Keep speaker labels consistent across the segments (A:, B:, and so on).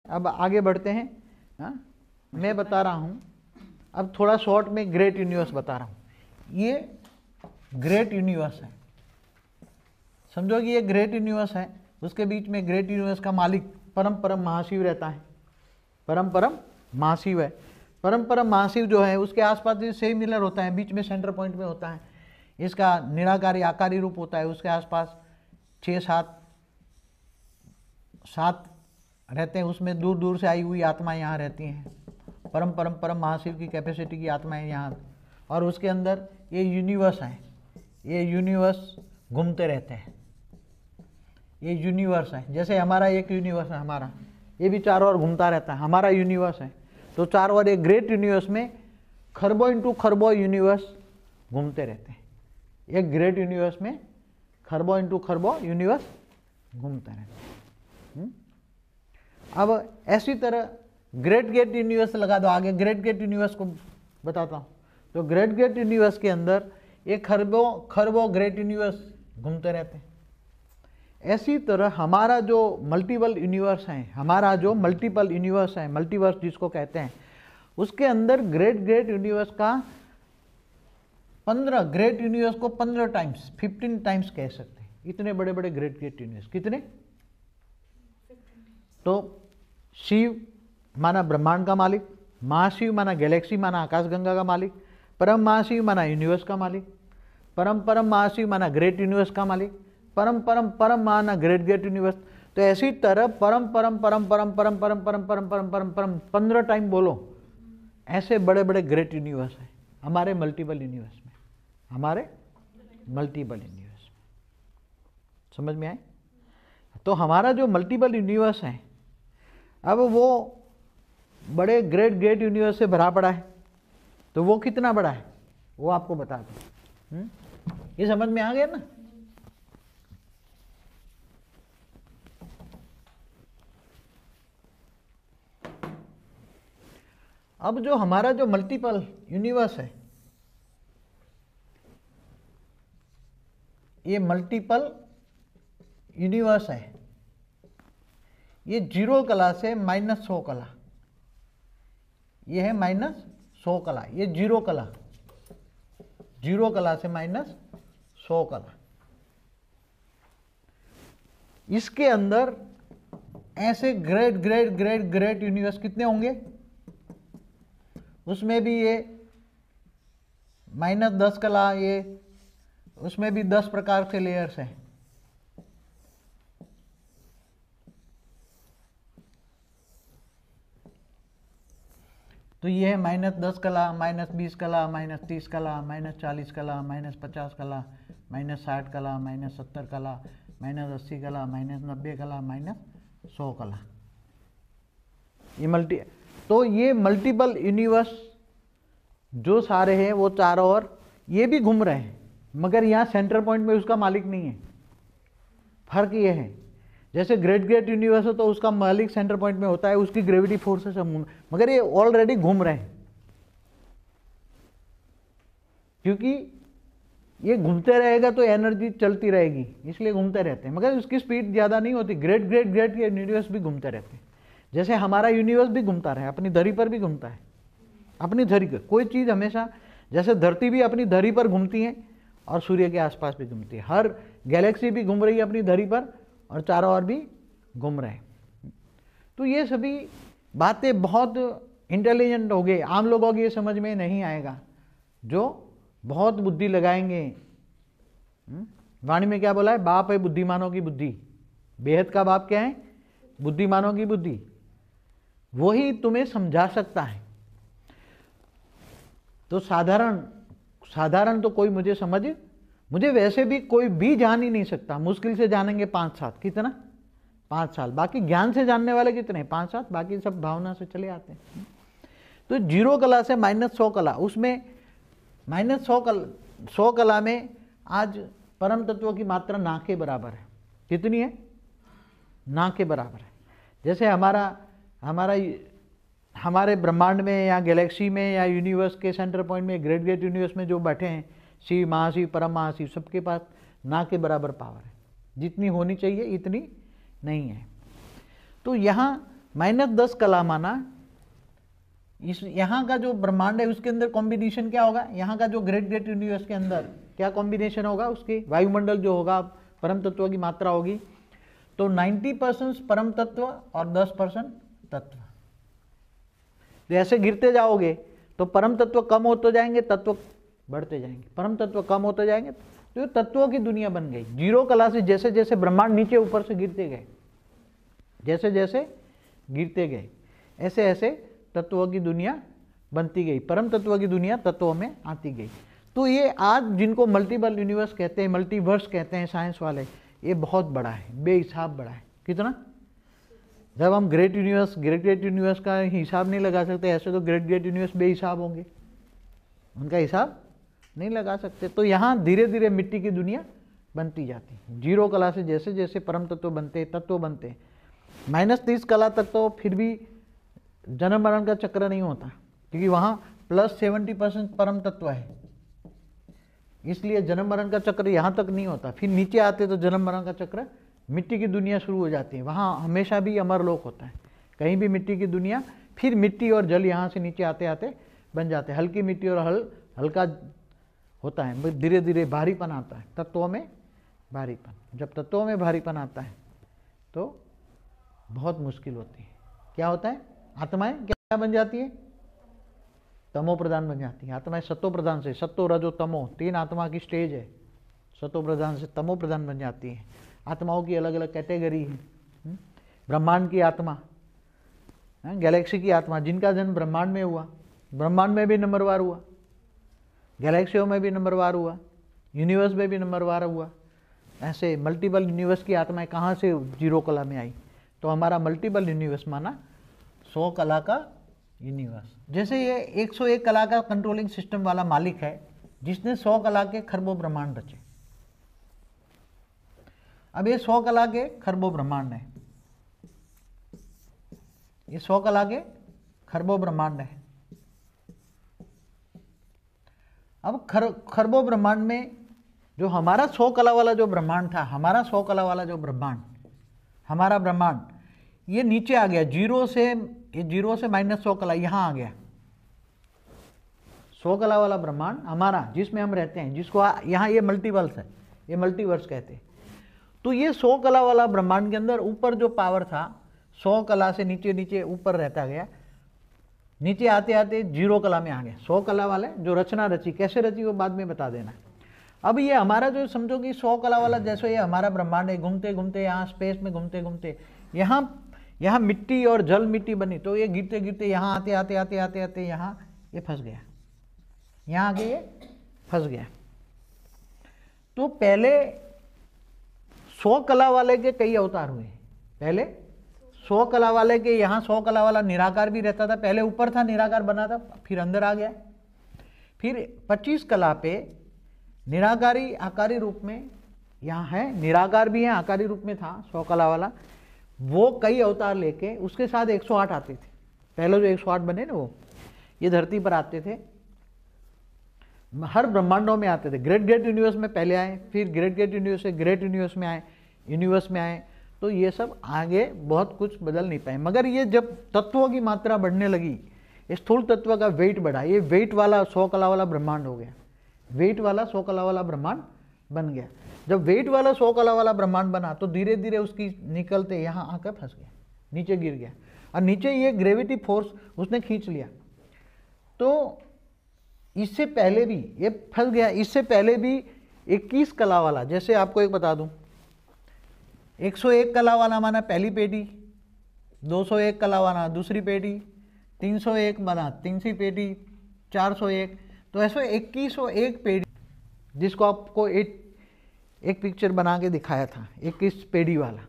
A: अब आगे बढ़ते हैं। हाँ, मैं बता रहा हूँ अब थोड़ा शॉर्ट में ग्रेट यूनिवर्स बता रहा हूँ। ये ग्रेट यूनिवर्स है, समझो कि ये ग्रेट यूनिवर्स है। उसके बीच में ग्रेट यूनिवर्स का मालिक परम परम महाशिव रहता है। परम परम महाशिव है। परम परम महाशिव जो है उसके आसपास जो सेम मिलर होता है, बीच में सेंटर पॉइंट में होता है। इसका निराकारी आकारी रूप होता है। उसके आसपास 6-7 रहते हैं। उसमें दूर दूर से आई हुई आत्माएं यहाँ रहती हैं। परम परम परम महाशिव की कैपेसिटी की आत्माएं यहाँ, और उसके अंदर ये यूनिवर्स है। ये यूनिवर्स घूमते रहते हैं। ये यूनिवर्स है, जैसे हमारा एक यूनिवर्स है, हमारा ये भी चारों ओर घूमता रहता है, हमारा यूनिवर्स है। तो चारों ओर एक ग्रेट यूनिवर्स में खरबों इंटू खरबों यूनिवर्स घूमते रहते हैं। एक ग्रेट यूनिवर्स में खरबों इंटू खरबों यूनिवर्स घूमते रहते हैं। अब ऐसी तरह ग्रेट गेट यूनिवर्स लगा दो आगे। ग्रेट गेट यूनिवर्स को बताता हूँ। तो ग्रेट गेट यूनिवर्स के अंदर एक खरबों ग्रेट यूनिवर्स घूमते रहते हैं। ऐसी तरह हमारा जो मल्टीपल यूनिवर्स है, हमारा जो मल्टीपल यूनिवर्स है, मल्टीवर्स जिसको कहते हैं, उसके अंदर ग्रेट यूनिवर्स का 15 ग्रेट यूनिवर्स को 15 टाइम्स 15 टाइम्स कह सकते हैं। इतने बड़े बड़े ग्रेट यूनिवर्स। कितने? तो शिव माना ब्रह्मांड का मालिक, महाशिव माना गैलेक्सी माना आकाशगंगा का मालिक, परम महाशिव माना यूनिवर्स का मालिक, परम परम महाशिव माना ग्रेट यूनिवर्स का मालिक, परम परम परम माना ग्रेट गेट यूनिवर्स। तो ऐसी तरह परम परम परम परम परम परम परम परम परम परम परम 15 टाइम बोलो। ऐसे बड़े बड़े ग्रेट यूनिवर्स हैं हमारे मल्टीपल यूनिवर्स में, हमारे मल्टीपल यूनिवर्स में। समझ में आए? तो हमारा जो मल्टीपल यूनिवर्स है, अब वो बड़े ग्रेट यूनिवर्स से भरा पड़ा है। तो वो कितना बड़ा है वो आपको बता दूं। ये समझ में आ गया ना? अब जो हमारा जो मल्टीपल यूनिवर्स है, ये मल्टीपल यूनिवर्स है, ये 0 कला से -100 कला, ये है -100 कला, ये 0 कला, 0 कला से -100 कला। इसके अंदर ऐसे ग्रेट यूनिवर्स कितने होंगे? उसमें भी ये -10 कला, ये उसमें भी 10 प्रकार के लेयर्स हैं। तो ये है -10 कला, -20 कला, -30 कला, -40 कला, -50 कला, -60 कला, -70 कला, -80 कला, -90 कला, -100 कला। ये मल्टीपल यूनिवर्स जो सारे हैं वो चारों ओर ये भी घूम रहे हैं, मगर यहाँ सेंटर पॉइंट में उसका मालिक नहीं है। फर्क ये है, जैसे ग्रेट यूनिवर्स है तो उसका मालिक सेंटर पॉइंट में होता है, उसकी ग्रेविटी फोर्स से सब, मगर ये ऑलरेडी घूम रहे हैं। क्योंकि ये घूमते रहेगा तो एनर्जी चलती रहेगी, इसलिए घूमते रहते हैं, मगर उसकी स्पीड ज़्यादा नहीं होती। ग्रेट यूनिवर्स भी घूमते रहते हैं। जैसे हमारा यूनिवर्स भी घूमता रहे, अपनी धरी पर भी घूमता है, अपनी धरी पर कोई चीज़ हमेशा, जैसे धरती भी अपनी धरी पर घूमती है और सूर्य के आसपास भी घूमती है, हर गैलेक्सी भी घूम रही है अपनी धरी पर और चारों ओर भी घूम रहे हैं। तो ये सभी बातें बहुत इंटेलिजेंट हो गए, आम लोगों की ये समझ में नहीं आएगा, जो बहुत बुद्धि लगाएंगे। वाणी में क्या बोला है? बाप है बुद्धिमानों की बुद्धि। बेहद का बाप क्या है? बुद्धिमानों की बुद्धि। वही तुम्हें समझा सकता है। तो साधारण तो कोई मुझे वैसे भी कोई भी जान ही नहीं सकता। मुश्किल से जानेंगे 5-7, कितना? 5 साल। बाकी ज्ञान से जानने वाले कितने? 5-7। बाकी सब भावना से चले आते हैं। तो 0 कला से -100 कला, उसमें -100 कला में आज परम तत्व की मात्रा ना के बराबर है। कितनी है? ना के बराबर है। जैसे हमारे ब्रह्मांड में या गैलेक्सी में या यूनिवर्स के सेंटर पॉइंट में, ग्रेट यूनिवर्स में जो बैठे हैं, शिव, महाशिव, परम महाशिव, सबके पास ना के बराबर पावर है। जितनी होनी चाहिए इतनी नहीं है। तो यहाँ -10 कला माना इस यहाँ का जो ब्रह्मांड है उसके अंदर कॉम्बिनेशन क्या होगा, यहाँ का जो ग्रेट ग्रेट यूनिवर्स के अंदर क्या कॉम्बिनेशन होगा, उसके वायुमंडल जो होगा, परम तत्व की मात्रा होगी। तो 90% परम तत्व और 10% तत्व। जैसे गिरते जाओगे तो परम तत्व कम होते जाएंगे, तत्व बढ़ते जाएंगे, परम तत्व कम होते जाएंगे, तो तत्वों की दुनिया बन गई। जीरो कला से जैसे जैसे ब्रह्मांड नीचे ऊपर से गिरते गए, जैसे जैसे गिरते गए, ऐसे ऐसे तत्वों की दुनिया बनती गई, परम तत्व की दुनिया तत्वों में आती गई। तो ये आज जिनको मल्टीपल यूनिवर्स कहते हैं, मल्टीवर्स कहते हैं साइंस वाले, ये बहुत बड़ा है, बेहिसाब बड़ा है। कितना? जब हम ग्रेट ग्रेट यूनिवर्स का हिसाब नहीं लगा सकते, ऐसे तो ग्रेट ग्रेट यूनिवर्स बेहिसाब होंगे, उनका हिसाब नहीं लगा सकते। तो यहाँ धीरे धीरे मिट्टी की दुनिया बनती जाती है। जीरो कला से जैसे जैसे परम तत्व बनते, तत्व बनते, -30 कला तक तो फिर भी जन्म मरण का चक्र नहीं होता, क्योंकि वहाँ +70% परम तत्व है, इसलिए जन्म मरण का चक्र यहाँ तक नहीं होता। फिर नीचे आते तो जन्म मरण का चक्र, मिट्टी की दुनिया शुरू हो जाती है। वहाँ हमेशा भी अमरलोक होता है, कहीं भी मिट्टी की दुनिया, फिर मिट्टी और जल यहाँ से नीचे आते आते बन जाते हैं। हल्की मिट्टी और हल्का होता है, धीरे धीरे भारीपन आता है, तत्वों में भारीपन। जब तत्वों में भारीपन आता है तो बहुत मुश्किल होती है। क्या होता है? आत्माएं क्या बन जाती है? तमो प्रधान बन जाती है। आत्माएं सत्तो प्रधान से, सत्तो रजो तमो 3 आत्मा की स्टेज है, सत्तो प्रधान से तमो प्रधान बन जाती है। आत्माओं की अलग अलग कैटेगरी है। ब्रह्मांड की आत्मा, गैलेक्सी की आत्मा, जिनका जन्म ब्रह्मांड में हुआ, ब्रह्मांड में भी नंबरवार हुआ, गैलेक्सियों में भी नंबरवार हुआ, यूनिवर्स में भी नंबरवार हुआ। ऐसे मल्टीपल यूनिवर्स की आत्माएं कहाँ से जीरो कला में आई? तो हमारा मल्टीपल यूनिवर्स माना 100 कला का यूनिवर्स। जैसे ये 101 कला का कंट्रोलिंग सिस्टम वाला मालिक है, जिसने 100 कला के खरबों ब्रह्मांड रचे। अब ये 100 कला के खरबों ब्रह्मांड है, ये 100 कला के खरबों ब्रह्मांड है। अब खरबों ब्रह्मांड में जो हमारा 100 कला वाला जो ब्रह्मांड था, हमारा 100 कला वाला जो ब्रह्मांड, हमारा ब्रह्मांड, ये नीचे आ गया, जीरो से -100 कला यहाँ आ गया। 100 कला वाला ब्रह्मांड हमारा, जिसमें हम रहते हैं, जिसको यहाँ ये मल्टीवर्स है, ये मल्टीवर्स कहते हैं। तो ये 100 कला वाला ब्रह्मांड के अंदर ऊपर जो पावर था, 100 कला से नीचे नीचे ऊपर रहता गया, नीचे आते आते जीरो कला में आ गया। 100 कला वाले जो रचना रची, कैसे रची वो बाद में बता देना। अब ये हमारा जो समझो कि 100 कला वाला, जैसे ये हमारा ब्रह्मांड है, घूमते घूमते यहाँ स्पेस में घूमते घूमते यहाँ मिट्टी और जल मिट्टी बनी, तो ये गिरते गिरते यहाँ आते आते आते आते आते यहाँ ये फंस गया, यहाँ आके ये फंस गया। तो पहले 100 कला वाले के कई अवतार हुए। पहले 100 कला वाले के यहाँ 100 कला वाला निराकार भी रहता था, पहले ऊपर था, निराकार बना था, फिर अंदर आ गया। फिर 25 कला पे निराकारी आकारी रूप में यहाँ है, निराकार भी है, आकारी रूप में था 100 कला वाला, वो कई अवतार लेके उसके साथ 108 आते थे। पहले जो 108 बने ना, वो ये धरती पर आते थे, हर ब्रह्मांडों में आते थे। ग्रेट ग्रेट यूनिवर्स में पहले आए, फिर ग्रेट ग्रेट यूनिवर्स से ग्रेट यूनिवर्स में आए, तो ये सब आगे बहुत कुछ बदल नहीं पाए। मगर ये जब तत्वों की मात्रा बढ़ने लगी, स्थूल तत्व का वेट बढ़ा, ये वेट वाला 100 कला वाला ब्रह्मांड हो गया, वेट वाला 100 कला वाला ब्रह्मांड बन गया। जब वेट वाला 100 कला वाला ब्रह्मांड बना, तो धीरे धीरे उसकी निकलते यहाँ आकर फंस गया, नीचे गिर गया, और नीचे ये ग्रेविटी फोर्स उसने खींच लिया। तो इससे पहले भी ये फंस गया। इससे पहले भी 21 कला वाला, जैसे आपको एक बता दूं, 101 कला वाला माना पहली पेटी, 201 कला वाला दूसरी पेटी, 301 माना तीसरी पेटी, 401, तो ऐसे 2101 पेटी, जिसको आपको एक पिक्चर बना के दिखाया था 21 पेड़ी वाला।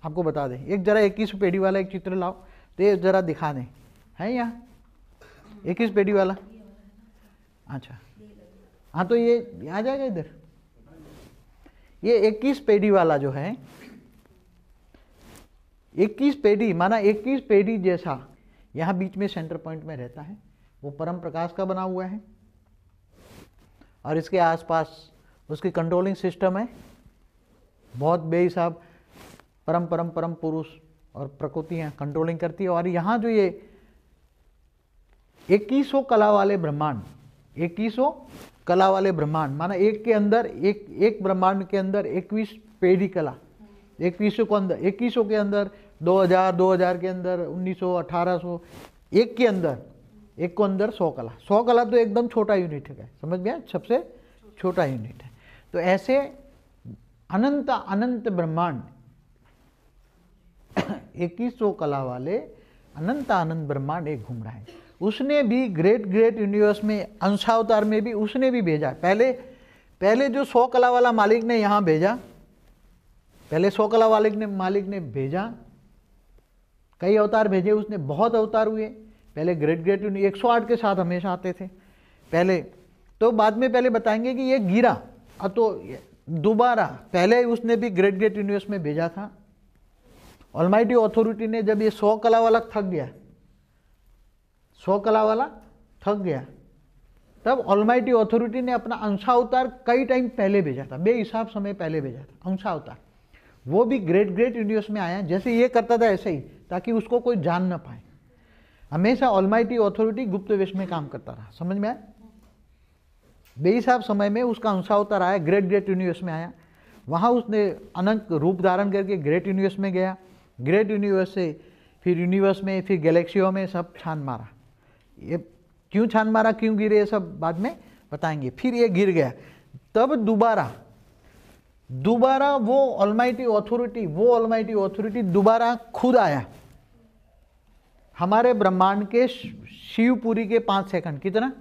A: आपको बता दें, एक जरा 21 पेड़ी वाला एक चित्र लाओ, तो ये जरा दिखा दें, है यहाँ 21 पेड़ी वाला? अच्छा हाँ, तो ये आ जाएगा इधर। ये 21 पेड़ी वाला जो है, 21 पेड़ी माना 21 पेड़ी जैसा यहाँ बीच में सेंटर पॉइंट में रहता है, वो परम प्रकाश का बना हुआ है, और इसके आसपास उसकी कंट्रोलिंग सिस्टम है, बहुत बेहिसाब परम परम परम पुरुष और प्रकृतियाँ कंट्रोलिंग करती है। और यहाँ जो ये 2100 कला वाले ब्रह्मांड, 2100 कला वाले ब्रह्मांड, माना एक के अंदर एक ब्रह्मांड के अंदर 21 पेढ़ी कला, 2100 को अंदर, 2100 के अंदर 2000 के अंदर 1900, 1800, एक के अंदर, एक को अंदर 100 कला। 100 कला तो एकदम छोटा यूनिट है, समझ गया, सबसे छोटा यूनिट है। तो ऐसे अनंत अनंत ब्रह्मांड 2100 कला वाले अनंत अनंत ब्रह्मांड एक घूम रहा है। उसने भी ग्रेट यूनिवर्स में अंशावतार में भी उसने भी भेजा। पहले जो 100 कला वाला मालिक ने यहाँ भेजा, पहले 100 कला वाले ने मालिक ने भेजा, कई अवतार भेजे उसने, बहुत अवतार हुए। पहले ग्रेट 108 के साथ हमेशा आते थे पहले, तो बाद में पहले बताएंगे कि ये गिरा, तो दोबारा पहले उसने भी ग्रेट यूनिवर्स में भेजा था। ऑलमाइटी अथॉरिटी ने जब ये 100 कला वाला थक गया, 100 कला वाला थक गया, तब ऑलमाइटी अथॉरिटी ने अपना अंशावतार कई टाइम पहले भेजा था, बेहिसाब समय पहले भेजा था अंशावतार। वो भी ग्रेट यूनिवर्स में आया, जैसे ये करता था ऐसे ही, ताकि उसको कोई जान न पाए। हमेशा ऑलमाइटी अथॉरिटी गुप्त वेश में काम करता रहा, समझ में आया। बेहिसाब समय में उसका अंशावतार आया, ग्रेट यूनिवर्स में आया, वहाँ उसने अनंत रूप धारण करके ग्रेट यूनिवर्स में गया। ग्रेट यूनिवर्स से फिर यूनिवर्स में, फिर गैलेक्सियों में सब छान मारा। ये क्यों छान मारा, क्यों गिरे, ये सब बाद में बताएंगे। फिर ये गिर गया, तब दोबारा वो ऑलमाइटी अथॉरिटी दोबारा खुद आया हमारे ब्रह्मांड के शिवपुरी के 5 सेकंड। कितना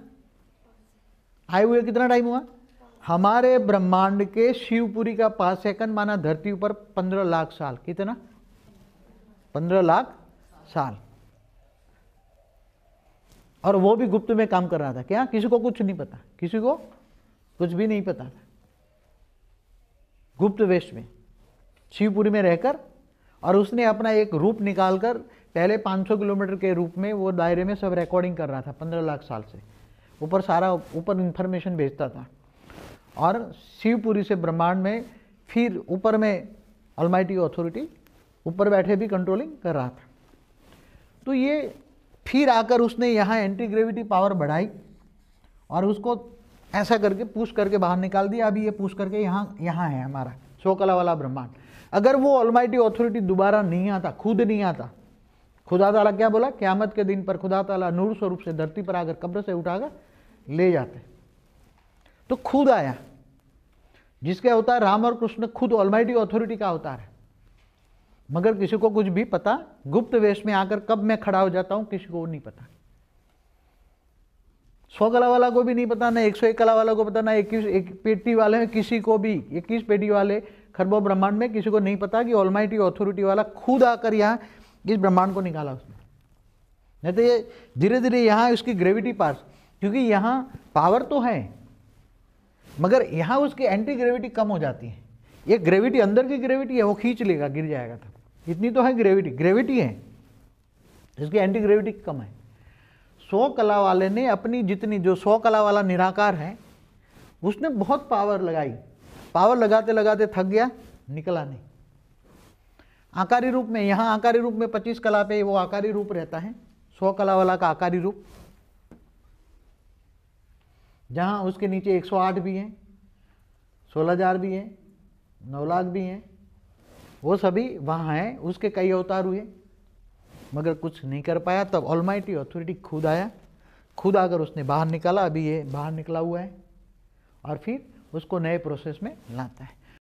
A: आए हुए, कितना टाइम हुआ हमारे ब्रह्मांड के शिवपुरी का 5 सेकंड, माना धरती ऊपर 15 लाख साल। कितना 15 लाख साल। और वो भी गुप्त में काम कर रहा था। क्या किसी को कुछ नहीं पता, किसी को कुछ भी नहीं पता था। गुप्त वेश में शिवपुरी में रहकर, और उसने अपना एक रूप निकालकर पहले 500 किलोमीटर के रूप में वो दायरे में सब रिकॉर्डिंग कर रहा था 15 लाख साल से। ऊपर सारा ऊपर इंफॉर्मेशन भेजता था, और शिवपुरी से ब्रह्मांड में, फिर ऊपर में ऑलमाइटी अथॉरिटी ऊपर बैठे भी कंट्रोलिंग कर रहा था। तो ये फिर आकर उसने यहाँ एंटी ग्रेविटी पावर बढ़ाई और उसको ऐसा करके पुश करके बाहर निकाल दिया। अभी ये पुश करके यहाँ है हमारा 100 कला वाला ब्रह्मांड। अगर वो ऑलमाइटी अथॉरिटी दोबारा नहीं आता, खुद नहीं आता, खुदा ताला क्या बोला, क़यामत के दिन पर खुदा ताला नूर स्वरूप से धरती पर आकर कब्र से उठाकर ले जाते। तो खुद आया, जिसके अवतार राम और कृष्ण खुद ऑलमाइटी अथॉरिटी का अवतार है। मगर किसी को कुछ भी पता, गुप्त वेश में आकर कब मैं खड़ा हो जाता हूं किसी को नहीं पता। 100 कला वाला को भी नहीं पता, ना 101 कला वाला को पता, ना 21 पेटी वाले में किसी को भी, 21 पेटी वाले खरबों ब्रह्मांड में किसी को नहीं पता कि ऑलमाइटी अथॉरिटी वाला खुद आकर यहाँ इस ब्रह्मांड को निकाला उसने। नहीं तो ये धीरे धीरे यहाँ उसकी ग्रेविटी पास, क्योंकि यहाँ पावर तो है मगर यहाँ उसकी एंटी ग्रेविटी कम हो जाती है। ये ग्रेविटी अंदर की ग्रेविटी है, वो खींच लेगा, गिर जाएगा। तब इतनी तो है ग्रेविटी है, इसकी एंटी ग्रेविटी कम है। 100 कला वाले ने अपनी जितनी, जो 100 कला वाला निराकार है, उसने बहुत पावर लगाई। पावर लगाते लगाते थक गया, निकला नहीं। आकारी रूप में, यहाँ आकारी रूप में 25 कला पे वो आकारी रूप रहता है, 100 कला वाला का आकारी रूप, जहाँ उसके नीचे 108 भी हैं, 16,000 भी हैं, 9 लाख भी हैं, वो सभी वहाँ हैं। उसके कई अवतार हुए मगर कुछ नहीं कर पाया। तब ऑलमाइटी अथॉरिटी खुद आया, खुद आकर उसने बाहर निकाला। अभी ये बाहर निकला हुआ है और फिर उसको नए प्रोसेस में लाता है।